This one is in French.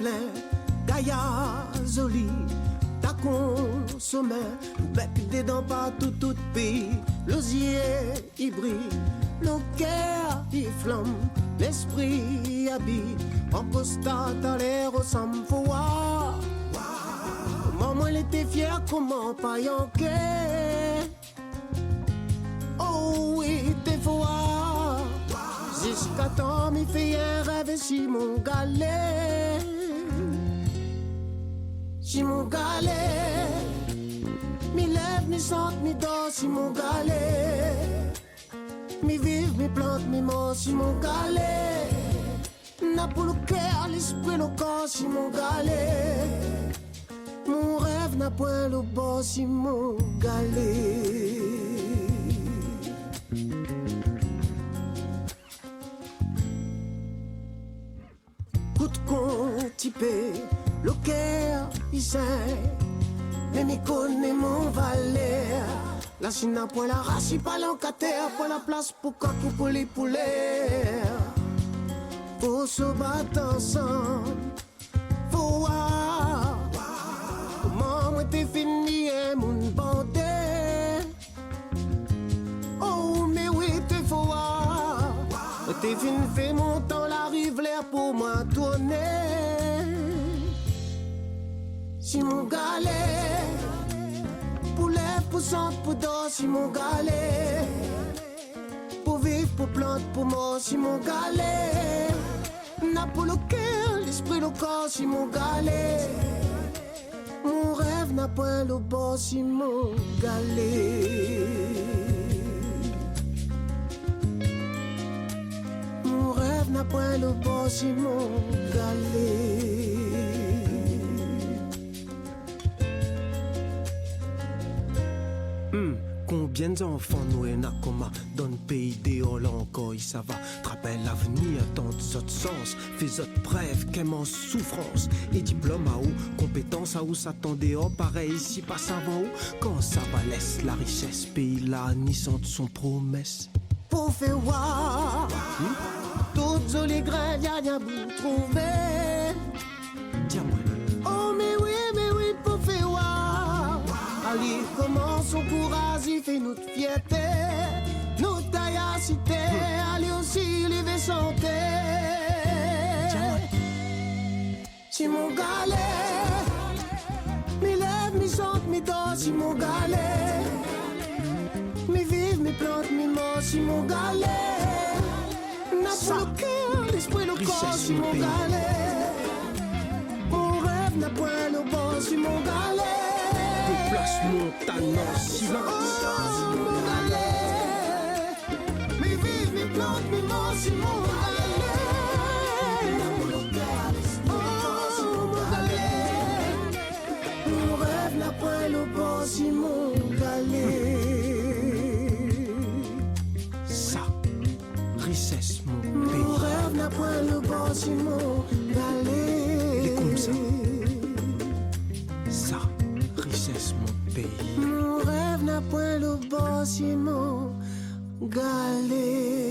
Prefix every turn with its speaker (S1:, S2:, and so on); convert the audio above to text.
S1: plein, Gaïa, Zoli, ta consommé, bec des dents partout, tout pays, l'osier, il brille, le cœur, il flamme, l'esprit habite, en constat dans l'air au samfoua. Maman, elle était fière, comment pas yanker. Oh oui, t'es fort. Jusqu'à temps, m'y fait un rêve si mon galet. Si mon galet. Mi lève, mi sente, mi dort si mon galet. Mi vive, mi plante, mi mort si mon galet. N'a pour le cœur, l'esprit, le corps si mon galet. Mon rêve n'a point le bord si mon galet. Coup de contipé, le cœur, il sait, mais m'y connaît mon valet. La Chine n'a point la race, il parle en terre, point la place pour coq ou pour les poulets. Faut se battre ensemble, faut voir comment moi t'es fini et mon bandé. Oh mais oui t'es faut voir, t'es fini fait mon temps la rive l'air pour moi tourner. Si mon galet, poulet pour centre pour dos si mon galet, pour vivre pour plante pour mort si mon galet. N'a pour le cœur, l'esprit, le corps, si mon galet. Mon rêve n'a point le bord, si mon galet. Mon rêve n'a point le bord, si mon galet. Combien d'enfants nous en a comme dans le pays des Hollands encore il ça va trapper l'avenir dans d'autres sens fais autres preuves qu'aime en souffrance et diplôme à où compétence à où s'attendait oh pareil ici pas savant où quand ça va laisse la richesse pays là ni de son promesse pour faire voir toutes les graines y'a rien vous trouver dis-moi oh mais oui pour faire voir allez comment son courage il fait notre fierté notre taillacité allez aussi lever santé si mon galet mi lève mi chante mi dort si mon galet mi vive mi plante mi mort si mon galet n'a pour le cœur l'esprit le corps si mon galet mon rêve n'a point le bon si mon galet place montagne en silence. Oh, mon galet, mes vives, mes plantes, mes morts, c'est mon galet. Oh, mon galet, mon rêve n'a point le bord, c'est mon galet. Ça, richesse, mon pays. Mon rêve n'a point le bord, c'est mon galet. Et comme ça. Ça. Richesse mon pays. Mon rêve n'a point le bord, c'est mon galet.